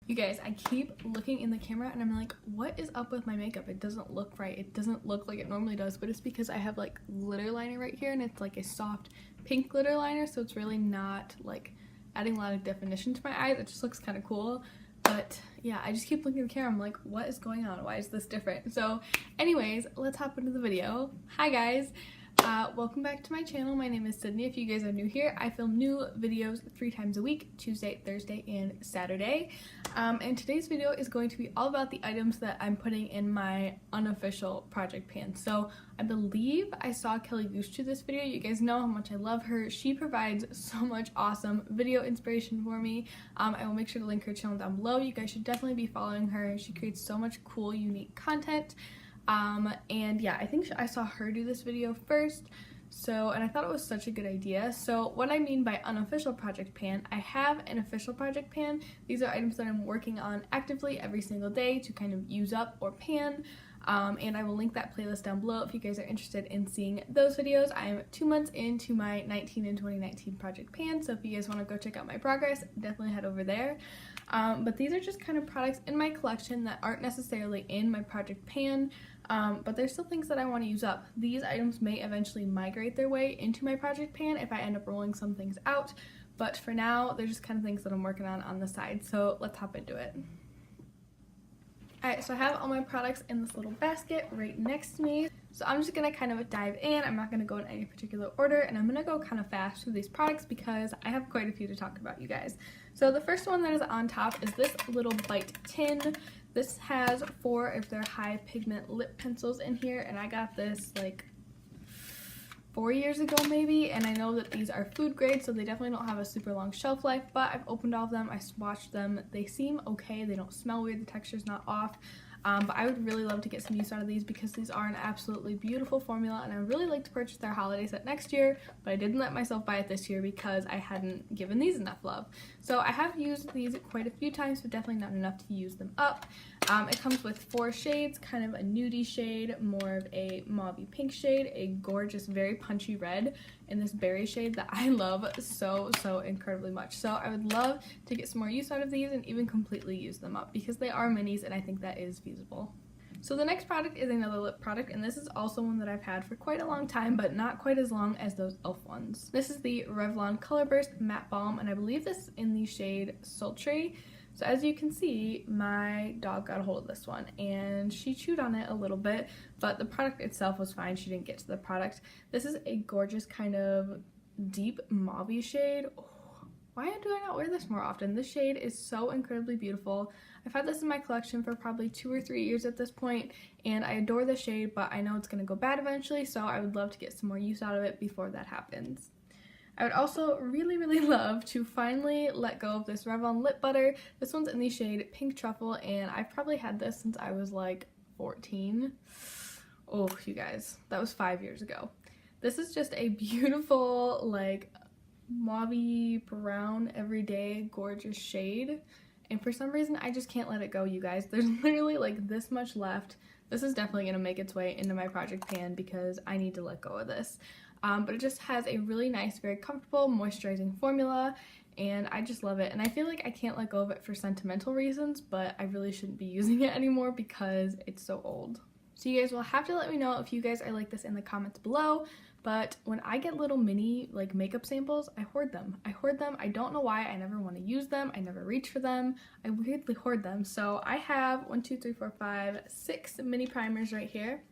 You guys, I keep looking in the camera and I'm like, what is up with my makeup? It doesn't look right. It doesn't look like it normally does, but it's because I have like glitter liner right here and it's like a soft pink glitter liner, so it's really not like adding a lot of definition to my eyes. It just looks kind of cool. But yeah, I just keep looking at the camera. I'm like, what is going on? Why is this different? So anyways, let's hop into the video. Hi guys. Welcome back to my channel. My name is Sydney. If you guys are new here, I film new videos 3 times a week, Tuesday, Thursday, and Saturday. And today's video is going to be all about the items that I'm putting in my unofficial project pan. So I believe I saw Kelly Goose do this video. You guys know how much I love her. She provides so much awesome video inspiration for me. I will make sure to link her channel down below. You guys should definitely be following her. She creates so much cool, unique content. And yeah, I think I saw her do this video first, and I thought it was such a good idea. So what I mean by unofficial project pan, I have an official project pan. These are items that I'm working on actively every single day to kind of use up or pan, and I will link that playlist down below if you guys are interested in seeing those videos. I'm 2 months into my 19 and 2019 project pan, so if you guys want to go check out my progress, definitely head over there. But these are just kind of products in my collection that aren't necessarily in my project pan, but there's still things that I want to use up. These items may eventually migrate their way into my project pan if I end up rolling some things out, but for now, they're just kind of things that I'm working on the side, so let's hop into it. Alright, so I have all my products in this little basket right next to me. So I'm just going to kind of dive in. I'm not going to go in any particular order, and I'm going to go kind of fast through these products because I have quite a few to talk about, you guys. So the first one that is on top is this little Bite tin. This has 4 of their high pigment lip pencils in here, and I got this like 4 years ago maybe, and I know that these are food grade, so they definitely don't have a super long shelf life, but I've opened all of them, I swatched them, they seem okay, they don't smell weird, the texture's not off. But I would really love to get some use out of these because these are an absolutely beautiful formula, and I would really like to purchase their holiday set next year, but I didn't let myself buy it this year because I hadn't given these enough love. So I have used these quite a few times, but definitely not enough to use them up. It comes with 4 shades, kind of a nudie shade, more of a mauvey pink shade, a gorgeous, very punchy red, and this berry shade that I love so incredibly much. So I would love to get some more use out of these and even completely use them up because they are minis, and I think that is feasible. So the next product is another lip product, and this is also one that I've had for quite a long time, but not quite as long as those e.l.f. ones. This is the Revlon Color Burst Matte Balm, and I believe this is in the shade Sultry. So as you can see, my dog got a hold of this one, and she chewed on it a little bit, but the product itself was fine. She didn't get to the product. This is a gorgeous kind of deep mauve shade. Oh, why do I not wear this more often? This shade is so incredibly beautiful. I've had this in my collection for probably 2 or 3 years at this point, and I adore the shade, but I know it's going to go bad eventually, so I would love to get some more use out of it before that happens. I would also really love to finally let go of this Revlon lip butter. This one's in the shade Pink Truffle, and I've probably had this since I was like 14. Oh, you guys, that was 5 years ago. This is just a beautiful, like, mauve brown, everyday, gorgeous shade. And for some reason, I just can't let it go, you guys. There's literally like this much left. This is definitely going to make its way into my project pan because I need to let go of this. But it just has a really nice, very comfortable moisturizing formula, and I just love it. And I feel like I can't let go of it for sentimental reasons, but I really shouldn't be using it anymore because it's so old. So you guys will have to let me know if you guys are like this in the comments below. But when I get little mini like makeup samples, I hoard them. I don't know why. I never want to use them. I never reach for them. I weirdly hoard them. So I have 6 mini primers right here.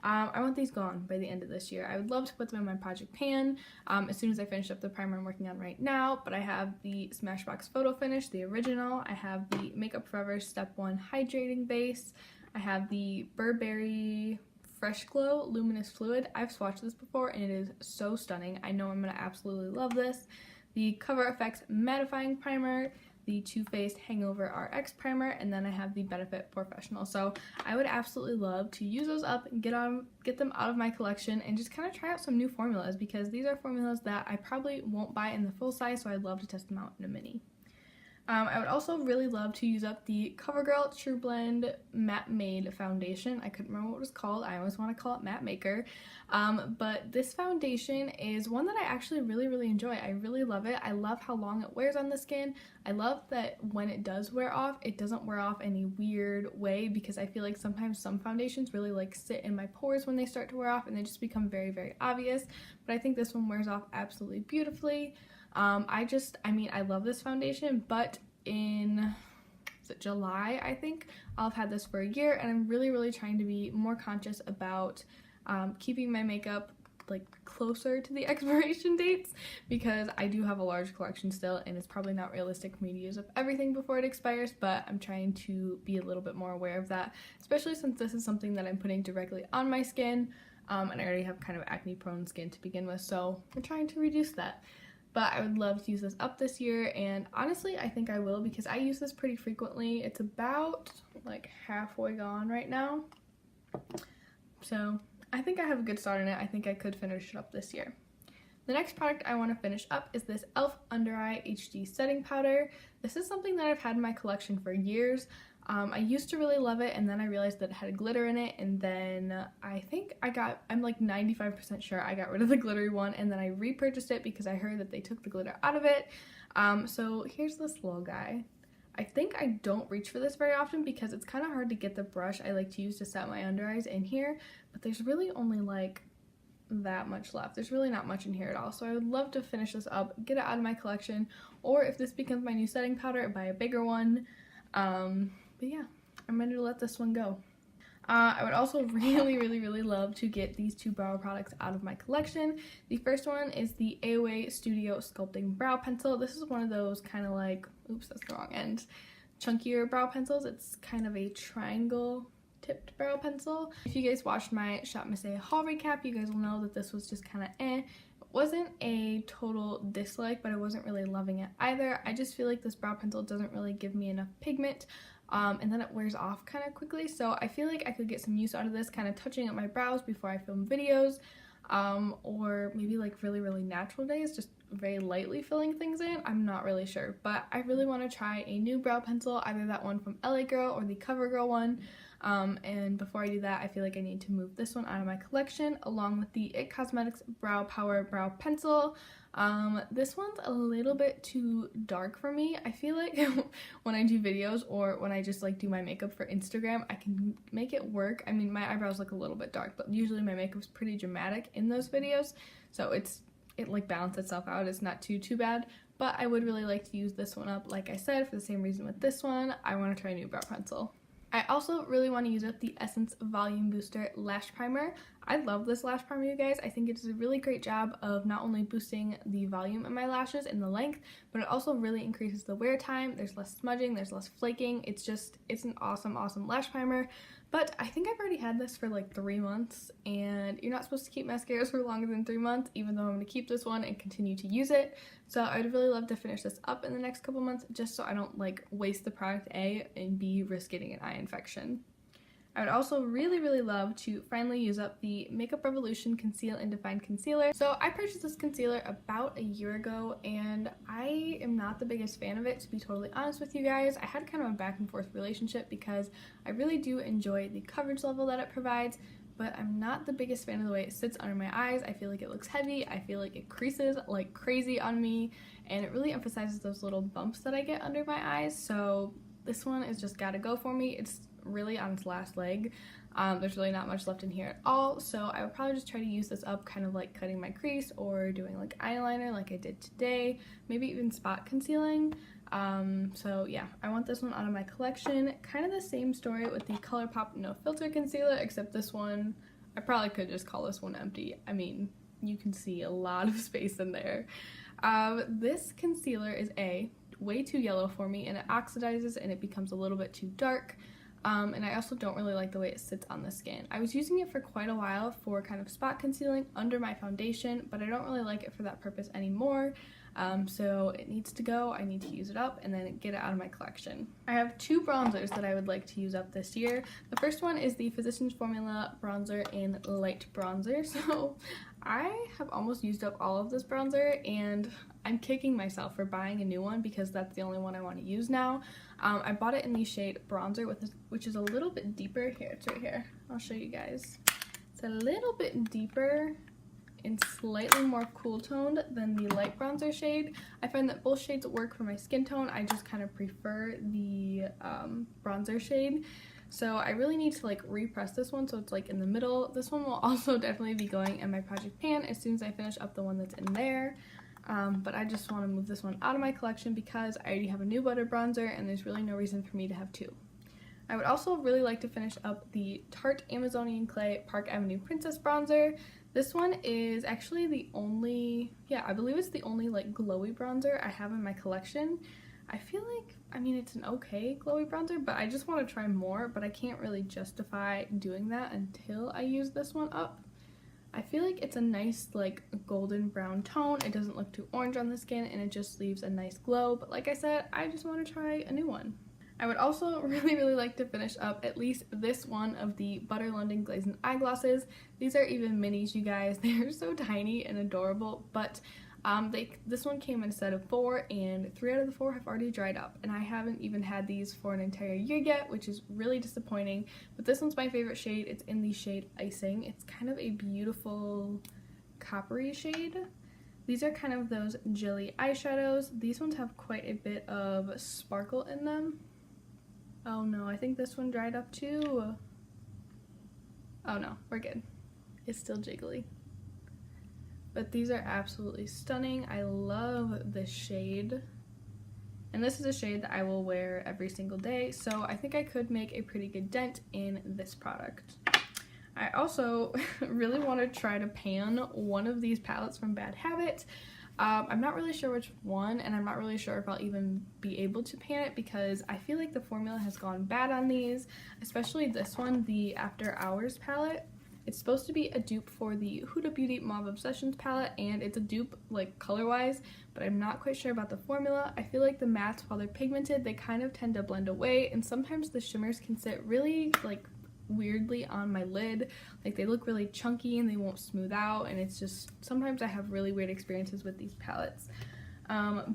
I want these gone by the end of this year. I would love to put them in my project pan as soon as I finish up the primer I'm working on right now, but I have the Smashbox Photo Finish, the original. I have the Makeup Forever Step 1 Hydrating Base. I have the Burberry Fresh Glow Luminous Fluid. I've swatched this before, and it is so stunning. I know I'm going to absolutely love this. The Cover FX Mattifying Primer, the Too Faced Hangover RX Primer, and then I have the Benefit Professional. So I would absolutely love to use those up and get them out of my collection and just kind of try out some new formulas because these are formulas that I probably won't buy in the full size, so I'd love to test them out in a mini. I would also really love to use up the CoverGirl True Blend Matte Made Foundation. I couldn't remember what it was called. I always want to call it Matte Maker. But this foundation is one that I actually really enjoy. I really love it. I love how long it wears on the skin. I love that when it does wear off, it doesn't wear off any weird way, because I feel like sometimes some foundations really like sit in my pores when they start to wear off and they just become very obvious. But I think this one wears off absolutely beautifully. I love this foundation, but in July, I think, I'll have had this for a year, and I'm really trying to be more conscious about keeping my makeup like closer to the expiration dates, because I do have a large collection still, and it's probably not realistic for me to use up everything before it expires, but I'm trying to be a little bit more aware of that, especially since this is something that I'm putting directly on my skin, and I already have kind of acne prone skin to begin with, so I'm trying to reduce that. But I would love to use this up this year, and honestly I think I will, because I use this pretty frequently. It's about like halfway gone right now, so I think I have a good start on it. I think I could finish it up this year. The next product I want to finish up is this e.l.f. Under Eye HD Setting Powder. This is something that I've had in my collection for years. I used to really love it, and then I realized that it had glitter in it, and then I'm like 95% sure I got rid of the glittery one, and then I repurchased it because I heard that they took the glitter out of it. So here's this little guy. I think I don't reach for this very often because it's kind of hard to get the brush I like to use to set my under eyes in here, but there's really only like that much left. There's really not much in here at all, so I would love to finish this up, get it out of my collection, or if this becomes my new setting powder, buy a bigger one. But yeah, I'm ready to let this one go. I would also really love to get these two brow products out of my collection. The first one is the AOA Studio Sculpting Brow Pencil. This is one of those kind of like, oops, that's the wrong end, chunkier brow pencils. It's kind of a triangle tipped brow pencil. If you guys watched my Shop Miss A haul recap, you guys will know that this was just kind of It wasn't a total dislike, but I wasn't really loving it either. I just feel like this brow pencil doesn't really give me enough pigment, and then it wears off kind of quickly, so I feel like I could get some use out of this, kind of touching up my brows before I film videos, or maybe like really natural days, just very lightly filling things in. I'm not really sure, but I really want to try a new brow pencil, either that one from LA Girl or the CoverGirl one. And before I do that, I feel like I need to move this one out of my collection, along with the IT Cosmetics Brow Power Brow Pencil. This one's a little bit too dark for me. I feel like when I do videos or when I just like do my makeup for Instagram, I can make it work. I mean, my eyebrows look a little bit dark, but usually my makeup's pretty dramatic in those videos, so it like balances itself out. It's not too bad, but I would really like to use this one up, like I said, for the same reason with this one. I want to try a new brow pencil. I also really want to use up the Essence Volume Booster Lash Primer. I love this lash primer, you guys. I think it does a really great job of not only boosting the volume of my lashes and the length, but it also really increases the wear time. There's less smudging, there's less flaking. It's an awesome lash primer. But I think I've already had this for like 3 months, and you're not supposed to keep mascaras for longer than 3 months, even though I'm going to keep this one and continue to use it. So I would really love to finish this up in the next couple months, just so I don't like waste the product, A, and B, risk getting an eye infection. I would also really love to finally use up the Makeup Revolution Conceal and Define Concealer. So I purchased this concealer about a year ago, and I am not the biggest fan of it, to be totally honest with you guys. I had kind of a back and forth relationship because I really do enjoy the coverage level that it provides, but I'm not the biggest fan of the way it sits under my eyes. I feel like it looks heavy, I feel like it creases like crazy on me, and it really emphasizes those little bumps that I get under my eyes. So this one is just gotta go for me. It's really on its last leg. There's really not much left in here at all, so I would probably just try to use this up, kind of like cutting my crease or doing like eyeliner like I did today, maybe even spot concealing. So yeah, I want this one out of my collection. Kind of the same story with the ColourPop No Filter Concealer, except this one, I probably could just call this one empty. I mean, you can see a lot of space in there. This concealer is way too yellow for me, and it oxidizes and it becomes a little bit too dark. And I also don't really like the way it sits on the skin. I was using it for quite a while for kind of spot concealing under my foundation, but I don't really like it for that purpose anymore. So it needs to go. I need to use it up and then get it out of my collection. I have 2 bronzers that I would like to use up this year. The first one is the Physicians Formula Bronzer in Light Bronzer. So I have almost used up all of this bronzer, and I'm kicking myself for buying a new one because that's the only one I want to use now. I bought it in the shade Bronzer, which is a little bit deeper. Here, it's right here. I'll show you guys. It's a little bit deeper and slightly more cool toned than the light bronzer shade. I find that both shades work for my skin tone. I just kind of prefer the bronzer shade. So I really need to like repress this one so it's like in the middle. This one will also definitely be going in my project pan as soon as I finish up the one that's in there. But I just want to move this one out of my collection because I already have a new butter bronzer and there's really no reason for me to have two. I would also really like to finish up the Tarte Amazonian Clay Park Avenue Princess Bronzer. This one is actually the only, I believe it's the only like glowy bronzer I have in my collection. I feel like, I mean, it's an okay glowy bronzer, but I just want to try more, but I can't really justify doing that until I use this one up. I feel like it's a nice like golden brown tone. It doesn't look too orange on the skin and it just leaves a nice glow, but like I said, I just want to try a new one. I would also really like to finish up at least this one of the Butter London Glazing Eyeglosses. These are even minis, you guys. They're so tiny and adorable, but this one came in a set of 4 and 3 out of the 4 have already dried up, and I haven't even had these for an entire year yet, which is really disappointing. But this one's my favorite shade. It's in the shade Icing. It's kind of a beautiful coppery shade. These are kind of those jelly eyeshadows. These ones have quite a bit of sparkle in them. Oh no, I think this one dried up too. Oh no, we're good. It's still jiggly. But these are absolutely stunning. I love this shade. And this is a shade that I will wear every single day, so I think I could make a pretty good dent in this product. I also really want to try to pan one of these palettes from Bad Habit. I'm not really sure which one, and I'm not really sure if I'll even be able to pan it because I feel like the formula has gone bad on these, especially this one, the After Hours palette. It's supposed to be a dupe for the Huda Beauty Mauve Obsessions palette, and it's a dupe like color-wise, but I'm not quite sure about the formula. I feel like the mattes, while they're pigmented, they kind of tend to blend away, and sometimes the shimmers can sit really like weirdly on my lid. Like they look really chunky and they won't smooth out, and it's just, sometimes I have really weird experiences with these palettes.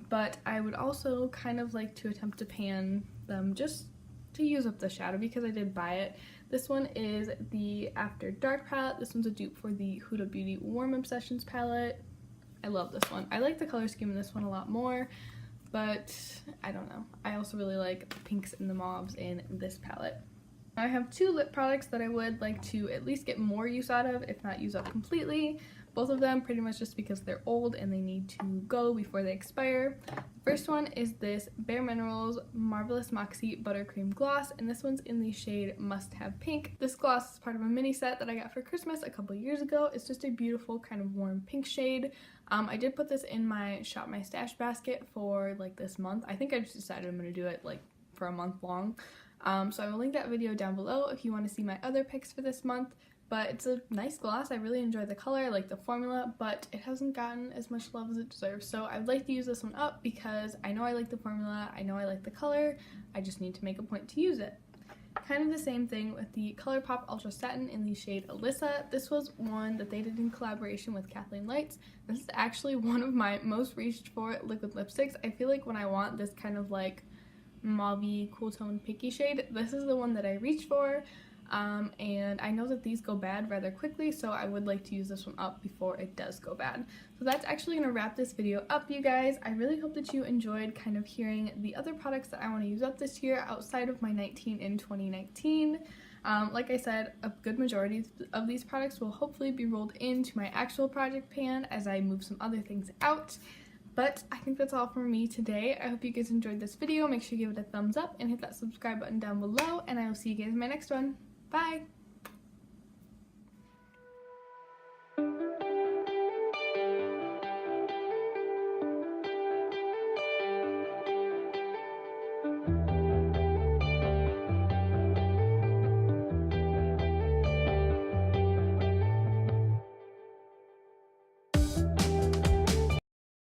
But I would also kind of like to attempt to pan them just to use up the shadow because I did buy it. This one is the After Dark palette. This one's a dupe for the Huda Beauty Warm Obsessions palette. I love this one. I like the color scheme in this one a lot more, but I don't know. I also really like the pinks and the mauves in this palette. I have 2 lip products that I would like to at least get more use out of, if not use up completely. Both of them pretty much just because they're old and they need to go before they expire. The first one is this Bare Minerals Marvelous Moxie Buttercream Gloss, and this one's in the shade Must Have Pink. This gloss is part of a mini set that I got for Christmas a couple years ago. It's just a beautiful kind of warm pink shade. I did put this in my Shop My Stash basket for like this month. I think I just decided I'm going to do it like for a month long. So I will link that video down below if you want to see my other picks for this month. But it's a nice gloss. I really enjoy the color, I like the formula, but it hasn't gotten as much love as it deserves. So I'd like to use this one up because I know I like the formula, I know I like the color, I just need to make a point to use it. Kind of the same thing with the ColourPop Ultra Satin in the shade Alyssa. This was one that they did in collaboration with Kathleen Lights. This is actually one of my most reached for liquid lipsticks. I feel like when I want this kind of like mauve-y, cool tone, pinky shade, this is the one that I reach for. And I know that these go bad rather quickly, so I would like to use this one up before it does go bad. So that's actually going to wrap this video up, you guys. I really hope that you enjoyed kind of hearing the other products that I want to use up this year outside of my 19 in 2019. Like I said, a good majority of these products will hopefully be rolled into my actual project pan as I move some other things out. But I think that's all from me today. I hope you guys enjoyed this video. Make sure you give it a thumbs up and hit that subscribe button down below, and I will see you guys in my next one. Bye!